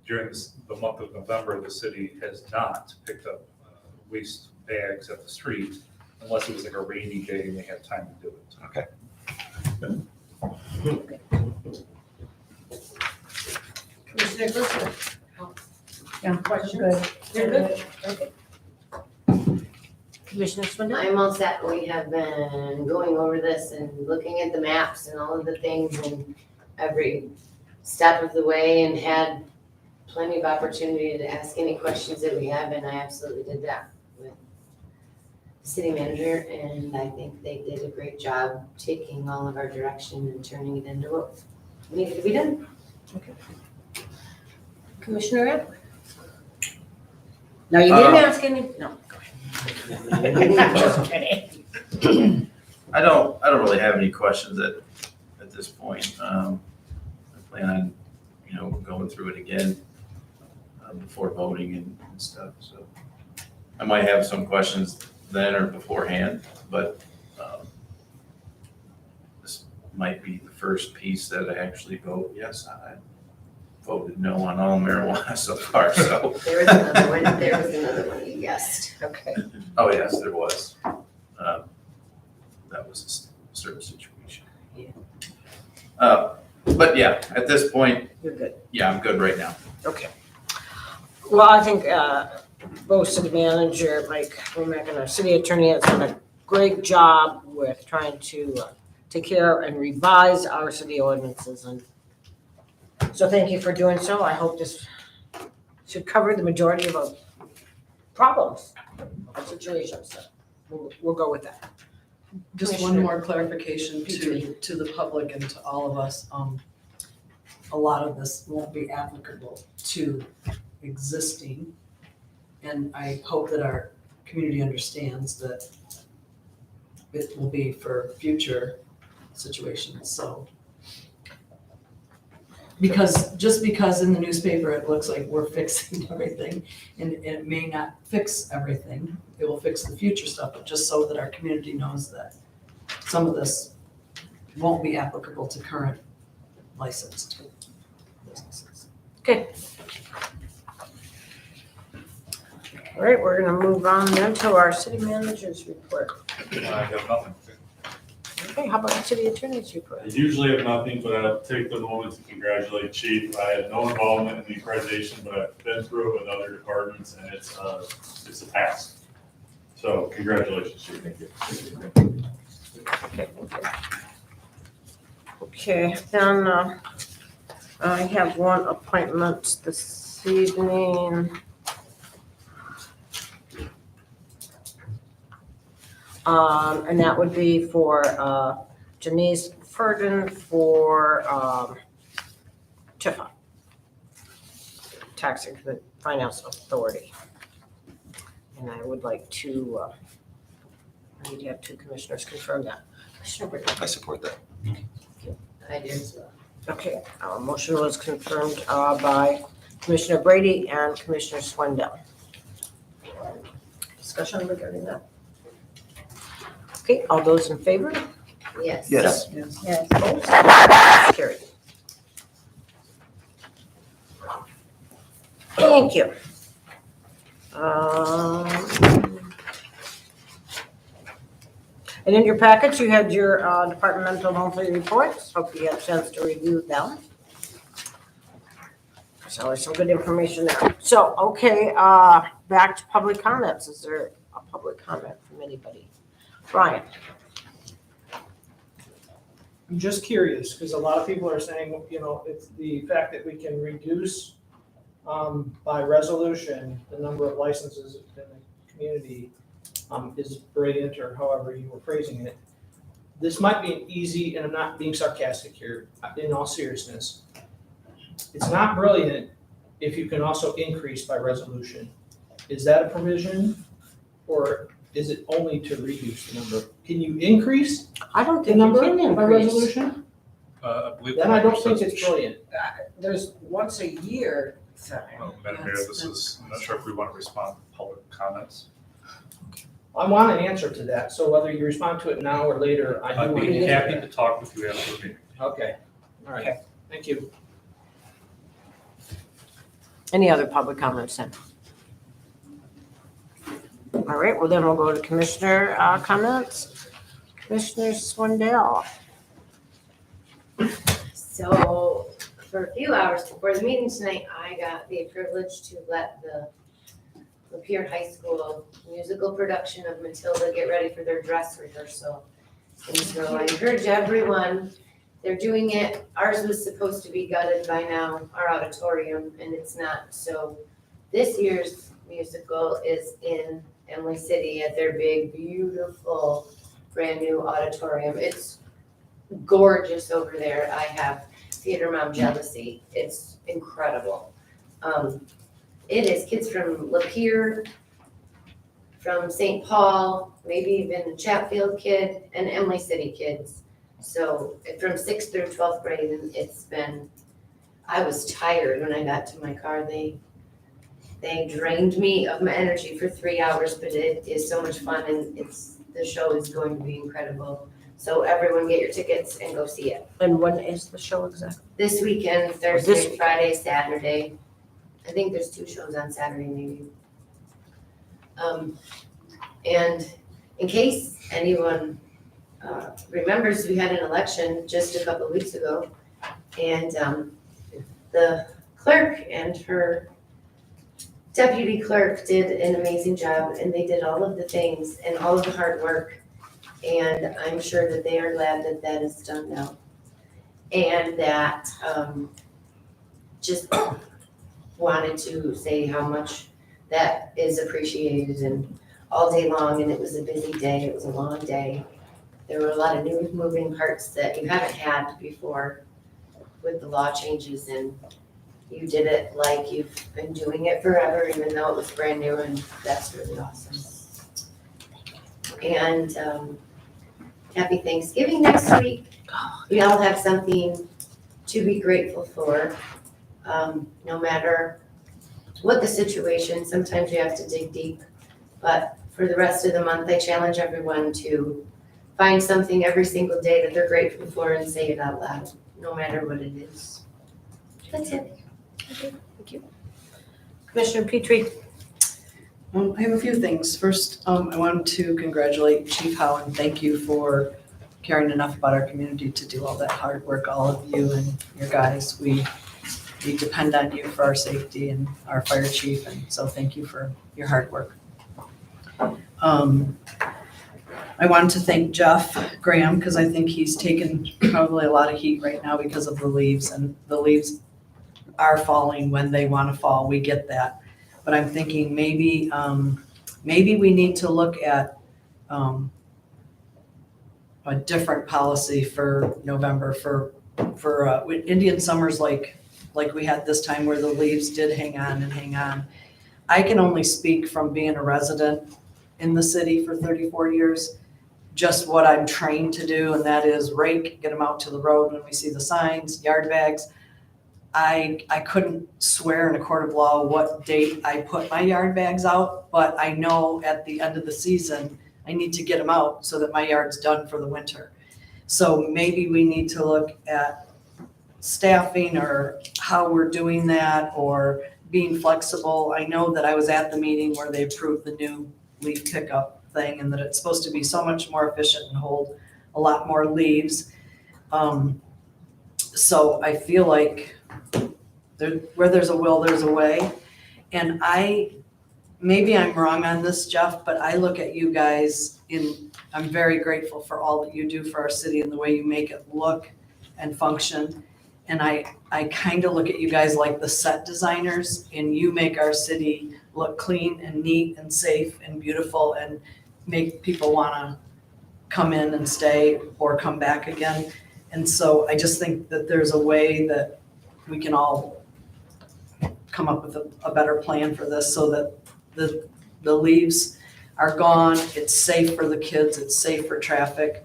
during the month of November, the city has not picked up waste bags at the street unless it was like a rainy day and they had time to do it. Okay. Commissioner Glissner? Yeah, Questions? You're good? Okay. Commissioner Swindle? I'm all set. We have been going over this and looking at the maps and all of the things and every step of the way and had plenty of opportunity to ask any questions that we have, and I absolutely did that with the city manager, and I think they did a great job taking all of our direction and turning it into what needed to be done. Commissioner Adler? No, you didn't ask any, no. Just kidding. I don't really have any questions at this point. I plan on, going through it again before voting and stuff, so. I might have some questions then or beforehand, but this might be the first piece that I actually vote yes on. I voted no on all marijuana so far, so. There was another one you guessed. Okay. Oh, yes, there was. That was a certain situation. But yeah, at this point, You're good. yeah, I'm good right now. Okay. Well, I think both city manager, Mike Womack, and our city attorney has done a great job with trying to take care and revise our city ordinances. And so thank you for doing so. I hope this should cover the majority of our problems or situations. So we'll go with that. Just one Commissioner more clarification to the public and to all of us. A lot of this won't be applicable to existing. And I hope that our community understands that it will be for future situations, so. Just because in the newspaper it looks like we're fixing everything, and it may not fix everything, it will fix the future stuff, but just so that our community knows that some of this won't be applicable to current licensed businesses. Okay. All right, we're gonna move on then to our city manager's report. I have nothing. Okay, how about the city attorney's report? I usually have nothing, but I'll take the moment to congratulate Chief. I had no involvement in the accreditation, but I've been through it with other departments, and it's a task. So congratulations, Chief. Thank you. Okay, then I have one appointment this evening. And that would be for Janice Ferdin for TIFA, Tax Increment Finance Authority. And I would like to, I need to have two commissioners confirm that. Commissioner Brady. I support that. I do as well. Okay, motion was confirmed by Commissioner Brady and Commissioner Swindell. Discussion regarding that? Okay, all those in favor? Yes. Yes. Yes. Opposed? Carried. Thank you. And in your package, you had your departmental monthly reports. Hope you had a chance to review them. There's always some good information there. So, okay, back to public comments. Is there a public comment from anybody? Brian? I'm just curious, because a lot of people are saying, it's the fact that we can reduce by resolution the number of licenses in the community is brilliant, or however you were phrasing it. This might be an easy, and I'm not being sarcastic here, in all seriousness. It's not brilliant if you can also increase by resolution. Is that a provision, or is it only to reduce the number? Can you increase I don't the think you number can by increase. resolution? I believe. Then I don't think it's brilliant. There's once a year thing. Well, Madam Mayor, I'm not sure if we want to respond to public comments. I want an answer to that, so whether you respond to it now or later, I do I'd want be an answer happy to to talk with you after the meeting. that. Okay, all right, Okay. thank you. Any other public comments then? All right, well then we'll go to commissioner comments. Commissioner Swindell. So for a few hours before the meeting tonight, I got the privilege to let the Lapeer High School musical production of Matilda get ready for their dress rehearsal. And so I encourage everyone, they're doing it, ours was supposed to be gutted by now, our auditorium, and it's not. So this year's musical is in Emily City at their big, beautiful, brand new auditorium. It's gorgeous over there. I have theater mom jealousy. It's incredible. It is kids from Lapeer, from St. Paul, maybe even a Chatfield kid, and Emily City kids. So from 6th through 12th grade, and it's been, I was tired when I got to my car. They drained me of my energy for 3 hours, but it is so much fun, and the show is going to be incredible. So everyone get your tickets and go see it. And when is the show exactly? This weekend, This Thursday, weekend. Friday, Saturday. I think there's 2 shows on Saturday maybe. And in case anyone remembers, we had an election just a couple of weeks ago. And the clerk and her deputy clerk did an amazing job, and they did all of the things and all of the hard work. And I'm sure that they are glad that that is done now. And that just wanted to say how much that is appreciated, and all day long, and it was a busy day, it was a long day. There were a lot of new moving parts that you haven't had before with the law changes, and you did it like you've been doing it forever, even though it was brand new, and that's really awesome. And happy Thanksgiving next week. We all have something to be grateful for, no matter what the situation. Sometimes you have to dig deep, but for the rest of the month, I challenge everyone to find something every single day that they're grateful for and say it out loud, no matter what it is. That's it. Thank you. Commissioner Petrie. I have a few things. First, I wanted to congratulate Chief Howland. Thank you for caring enough about our community to do all that hard work, all of you and your guys. We depend on you for our safety, and our fire chief, and so thank you for your hard work. I wanted to thank Jeff Graham, because I think he's taken probably a lot of heat right now because of the leaves, and the leaves are falling when they want to fall. We get that. But I'm thinking maybe we need to look at a different policy for November for Indian summers like we had this time, where the leaves did hang on and hang on. I can only speak from being a resident in the city for 34 years, just what I'm trained to do, and that is rake, get them out to the road when we see the signs, yard bags. I couldn't swear in a court of law what date I put my yard bags out, but I know at the end of the season, I need to get them out so that my yard's done for the winter. So maybe we need to look at staffing, or how we're doing that, or being flexible. I know that I was at the meeting where they approved the new leaf pickup thing and that it's supposed to be so much more efficient and hold a lot more leaves. So I feel like where there's a will, there's a way. And maybe I'm wrong on this, Jeff, but I look at you guys I'm very grateful for all that you do for our city and the way you make it look and function. And I kind of look at you guys like the set designers, and you make our city look clean and neat and safe and beautiful and make people want to come in and stay or come back again. And so I just think that there's a way that we can all come up with a better plan for this so that the leaves are gone. It's safe for the kids. It's safe for traffic.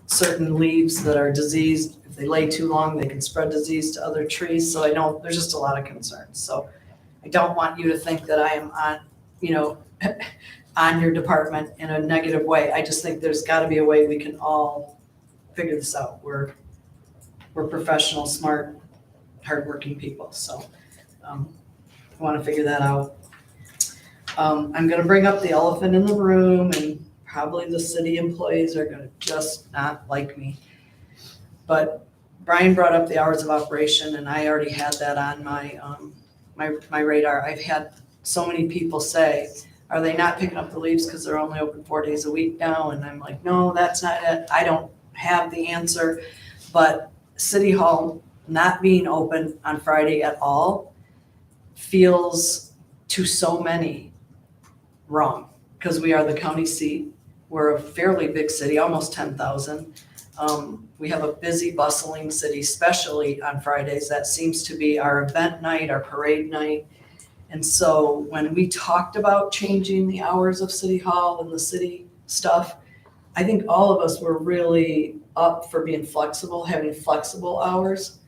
Certain leaves that are diseased, if they lay too long, they can spread disease to other trees. So there's just a lot of concerns. So I don't want you to think that I am on your department in a negative way. I just think there's got to be a way we can all figure this out. We're professional, smart, hardworking people. So I want to figure that out. I'm going to bring up the elephant in the room, and probably the city employees are going to just not like me. But Brian brought up the hours of operation, and I already had that on my radar. I've had so many people say, are they not picking up the leaves because they're only open 4 days a week now? And I'm like, no, that's not it. I don't have the answer. But City Hall not being open on Friday at all feels to so many wrong, because we are the county seat. We're a fairly big city, almost 10,000. We have a busy, bustling city, especially on Fridays. That seems to be our event night, our parade night. And so when we talked about changing the hours of City Hall and the city stuff, I think all of us were really up for being flexible, having flexible hours.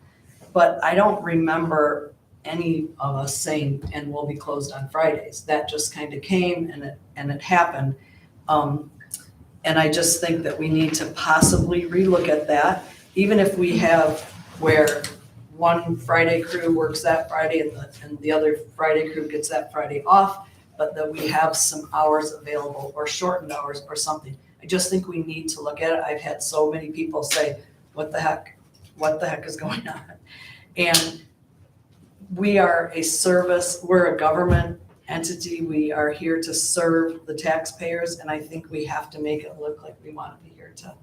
But I don't remember any of us saying, and we'll be closed on Fridays. That just kind of came and it happened. And I just think that we need to possibly relook at that, even if we have where one Friday crew works that Friday and the other Friday crew gets that Friday off, but that we have some hours available or shortened hours or something. I just think we need to look at it. I've had so many people say, what the heck is going on? And we are a service, we're a government entity. We are here to serve the taxpayers, and I think we have to make it look like we want to be here to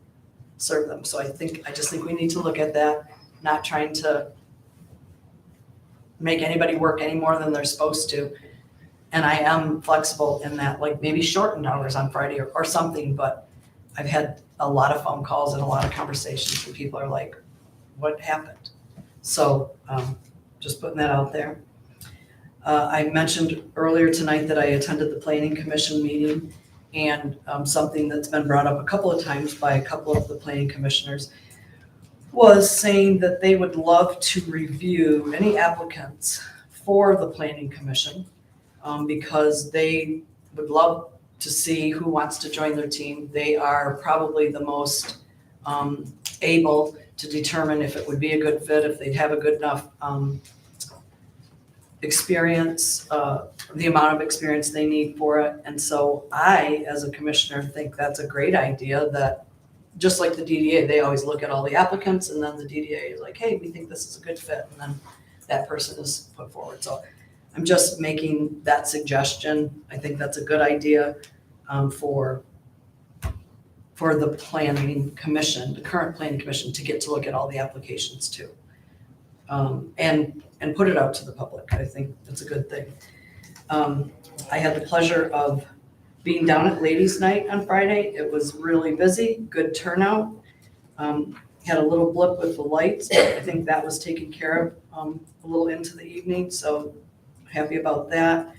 serve them. So I just think we need to look at that, not trying to make anybody work any more than they're supposed to. And I am flexible in that, like maybe shortened hours on Friday or something, but I've had a lot of phone calls and a lot of conversations where people are like, what happened? So just putting that out there. I mentioned earlier tonight that I attended the Planning Commission meeting, and something that's been brought up a couple of times by a couple of the planning commissioners was saying that they would love to review any applicants for the Planning Commission because they would love to see who wants to join their team. They are probably the most able to determine if it would be a good fit, if they'd have a good enough experience, the amount of experience they need for it. And so I, as a commissioner, think that's a great idea, that just like the DDA, they always look at all the applicants and then the DDA is like, hey, we think this is a good fit. And then that person is put forward. So I'm just making that suggestion. I think that's a good idea for the planning commission, the current planning commission, to get to look at all the applications too. And put it out to the public. I think that's a good thing. I had the pleasure of being down at Ladies' Night on Friday. It was really busy, good turnout. Had a little blip with the lights, but I think that was taken care of a little into the evening, so happy about that.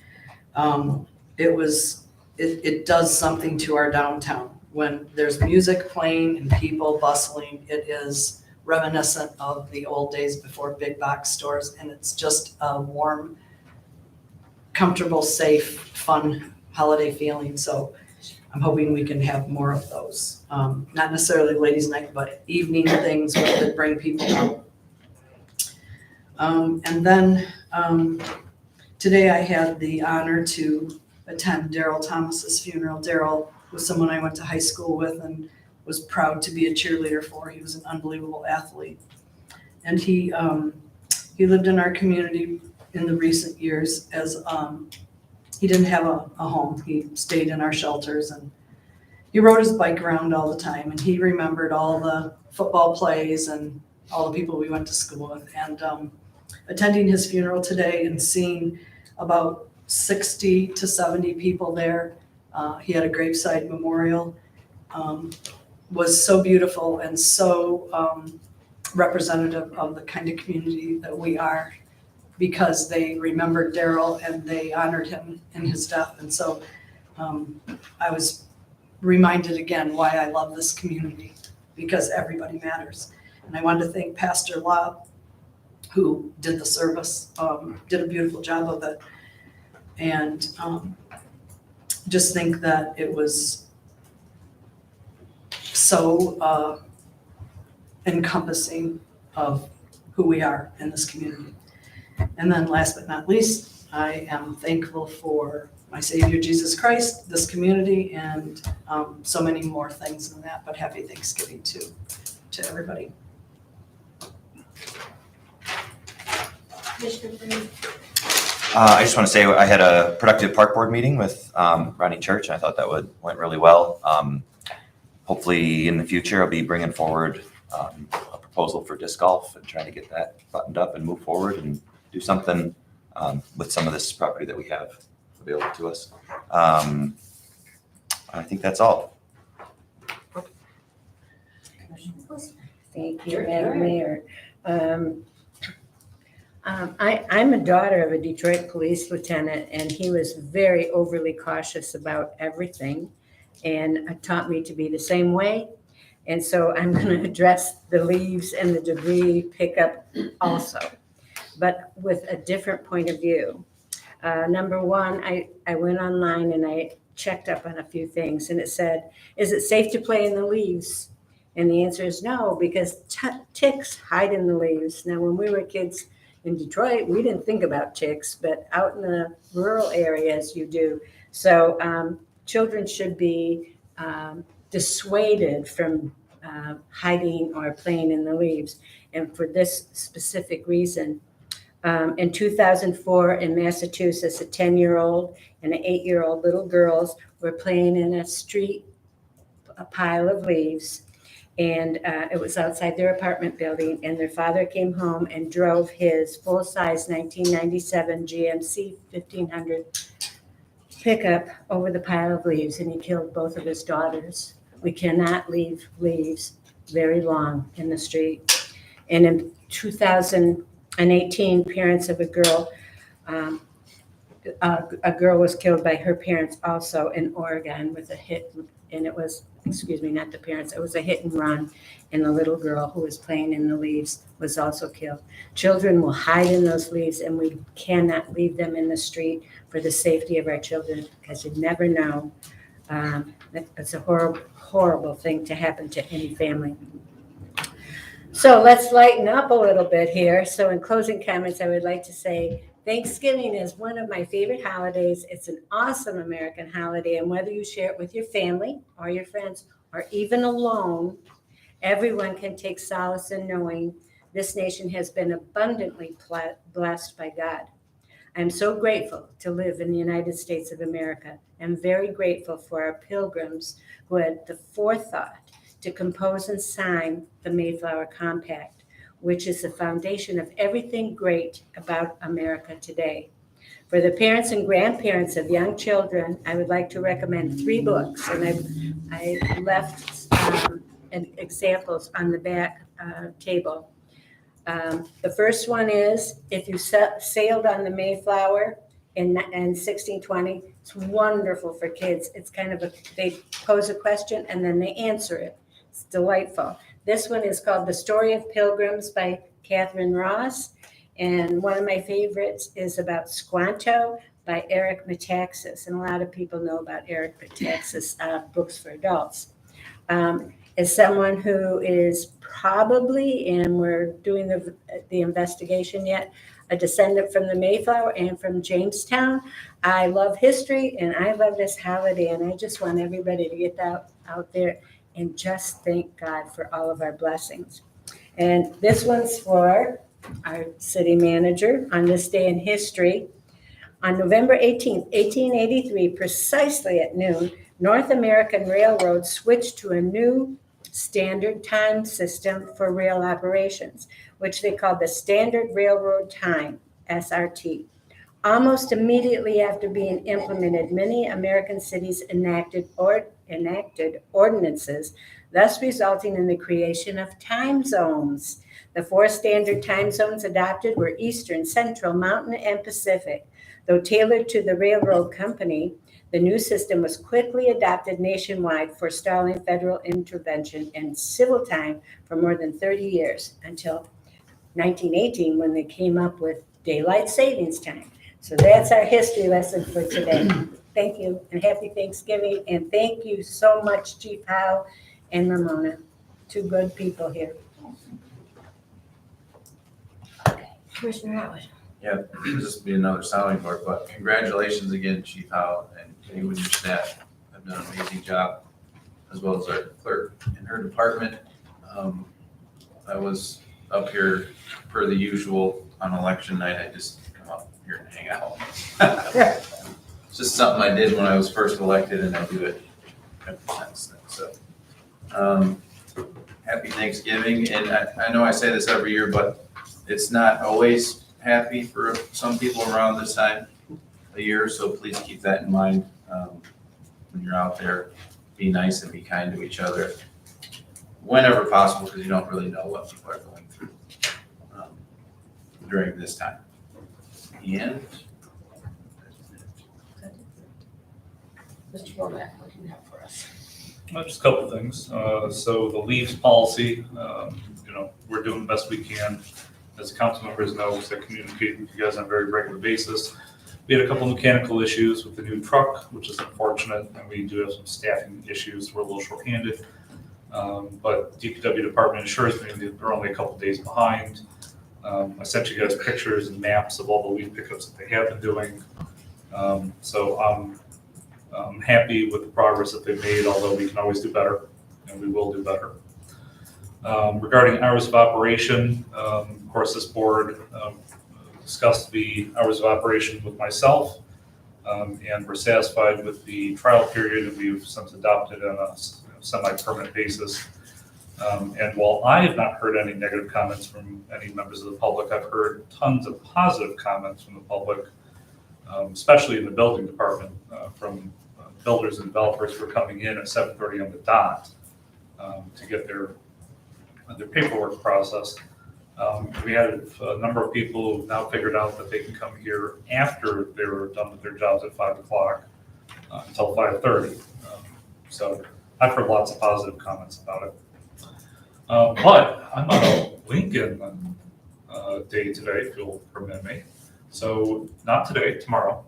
It does something to our downtown. When there's music playing and people bustling, it is reminiscent of the old days before big box stores, and it's just a warm, comfortable, safe, fun holiday feeling. So I'm hoping we can have more of those. Not necessarily ladies' night, but evening things that bring people out. And then today I had the honor to attend Daryl Thomas's funeral. Daryl was someone I went to high school with and was proud to be a cheerleader for. He was an unbelievable athlete. And he lived in our community in the recent years as he didn't have a home. He stayed in our shelters, and he rode his bike around all the time, and he remembered all the football plays and all the people we went to school with. And attending his funeral today and seeing about 60 to 70 people there, he had a graveside memorial, was so beautiful and so representative of the kind of community that we are, because they remembered Daryl and they honored him in his death. And so I was reminded again why I love this community, because everybody matters. And I wanted to thank Pastor Lobb, who did the service, did a beautiful job of it. And just think that it was so encompassing of who we are in this community. And then last but not least, I am thankful for my Savior, Jesus Christ, this community, and so many more things than that, but happy Thanksgiving to everybody. Commissioner Brady? I just want to say I had a productive park board meeting with Ronnie Church, and I thought that went really well. Hopefully in the future, I'll be bringing forward a proposal for disc golf and trying to get that buttoned up and move forward and do something with some of this property that we have available to us. I think that's all. Thank you, Madam Mayor. I'm a daughter of a Detroit police lieutenant, and he was very overly cautious about everything and taught me to be the same way. And so I'm going to address the leaves and the debris pickup also, but with a different point of view. Number one, I went online and I checked up on a few things, and it said, is it safe to play in the leaves? And the answer is no, because ticks hide in the leaves. Now, when we were kids in Detroit, we didn't think about ticks, but out in the rural areas, you do. So children should be dissuaded from hiding or playing in the leaves. And for this specific reason, in 2004 in Massachusetts, a 10-year-old and an 8-year-old little girls were playing in a pile of leaves. And it was outside their apartment building, and their father came home and drove his full-size 1997 GMC 1500 pickup over the pile of leaves, and he killed both of his daughters. We cannot leave leaves very long in the street. And in 2018, parents of a girl was killed by her parents also in Oregon with a hit, and it was, not the parents, it was a hit and run, and the little girl who was playing in the leaves was also killed. Children will hide in those leaves, and we cannot leave them in the street for the safety of our children, because you never know. It's a horrible, horrible thing to happen to any family. So let's lighten up a little bit here. So in closing comments, I would like to say Thanksgiving is one of my favorite holidays. It's an awesome American holiday, and whether you share it with your family or your friends or even alone, everyone can take solace in knowing this nation has been abundantly blessed by God. I'm so grateful to live in the United States of America. I'm very grateful for our pilgrims who had the forethought to compose and sign the Mayflower Compact, which is the foundation of everything great about America today. For the parents and grandparents of young children, I would like to recommend 3 books, and I left examples on the back table. The first one is If You Sailed on the Mayflower in 1620. It's wonderful for kids. It's kind of they pose a question and then they answer it. It's delightful. This one is called The Story of Pilgrims by Catherine Ross. And one of my favorites is about Squanto by Eric Metaxas. And a lot of people know about Eric Metaxas books for adults. As someone who is probably, and we're doing the investigation yet, a descendant from the Mayflower and from Jamestown. I love history and I love this holiday, and I just want everybody to get out there and just thank God for all of our blessings. And this one's for our city manager on this day in history. On November 18th, 1883, precisely at noon, North American Railroad switched to a new standard time system for rail operations, which they called the Standard Railroad Time, SRT. Almost immediately after being implemented, many American cities enacted ordinances, thus resulting in the creation of time zones. The 4 standard time zones adopted were Eastern, Central, Mountain, and Pacific. Though tailored to the railroad company, the new system was quickly adopted nationwide, forestalling federal intervention and civil time for more than 30 years until 1918 when they came up with daylight savings time. So that's our history lesson for today. Thank you and happy Thanksgiving. And thank you so much, Chief Howe and Ramona. 2 good people here. Commissioner Howard. Yeah, this will be another sounding board, but congratulations again, Chief Howe, and you and your staff have done an amazing job, as well as our clerk in her department. I was up here per the usual on election night. I just come up here and hang out. It's just something I did when I was first elected, and I do it ever since then. So, happy Thanksgiving, and I know I say this every year, but it's not always happy for some people around this time of year, so please keep that in mind when you're out there. Be nice and be kind to each other whenever possible, because you don't really know what people are going through during this time. And Mr. Womack, what do you have for us? Just a couple of things. So the leaves policy, we're doing the best we can. As the council members know, I communicate with you guys on a very regular basis. We had a couple of mechanical issues with the new truck, which is unfortunate, and we do have some staffing issues. We're a little short-handed. But DPW department assures me that they're only a couple days behind. I sent you guys pictures and maps of all the leaf pickups that they have been doing. So I'm happy with the progress that they've made, although we can always do better, and we will do better. Regarding hours of operation, of course, this board discussed the hours of operation with myself, and we're satisfied with the trial period that we've since adopted on a semi-permanent basis. And while I have not heard any negative comments from any members of the public, I've heard tons of positive comments from the public, especially in the building department, from builders and developers who are coming in at 7:30 on the dot to get their paperwork processed. We had a number of people who've now figured out that they can come here after they're done with their jobs at 5 o'clock until 5:30. So I've heard lots of positive comments about it. But I'm on a Lincoln day today, if you'll permit me. So not today, tomorrow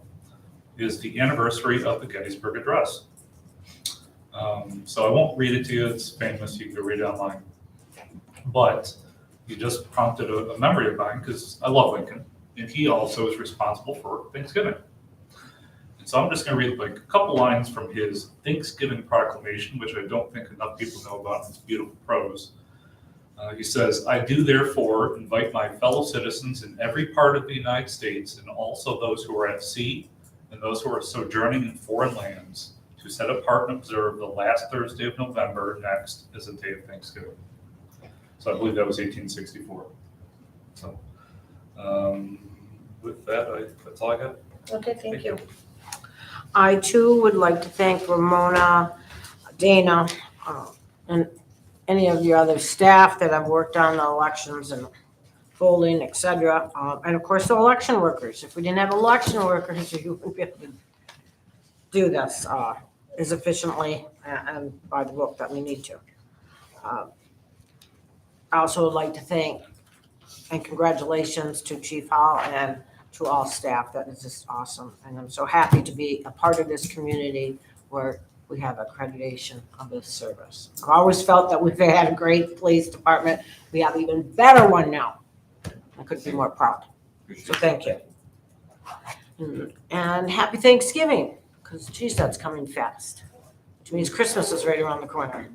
is the anniversary of the Gettysburg Address. So I won't read it to you. It's famous. You can read it online. But you just prompted a memory of mine because I love Lincoln, and he also is responsible for Thanksgiving. And so I'm just going to read like a couple lines from his Thanksgiving proclamation, which I don't think enough people know about in its beautiful prose. He says, "I do therefore invite my fellow citizens in every part of the United States, and also those who are at sea and those who are sojourning in foreign lands, to set apart and observe the last Thursday of November next as a day of Thanksgiving." So I believe that was 1864. So with that, that's all I got. Okay, thank you. I too would like to thank Ramona, Dana, and any of your other staff that have worked on the elections and polling, et cetera. And of course, the election workers. If we didn't have election workers, you wouldn't be able to do this as efficiently and by the book that we need to. I also would like to thank and congratulations to Chief Hall and to all staff. That is just awesome. And I'm so happy to be a part of this community where we have accreditation of this service. I've always felt that we've had a great police department. We have an even better one now. I couldn't be more proud. So thank you. And happy Thanksgiving, because geez, that's coming fast, which means Christmas is right around the corner.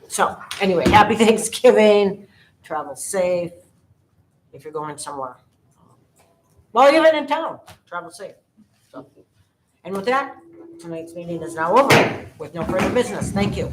So anyway, happy Thanksgiving, travel safe if you're going somewhere. Well, even in town, travel safe. So, and with that, tonight's meeting is now over with no further business. Thank you.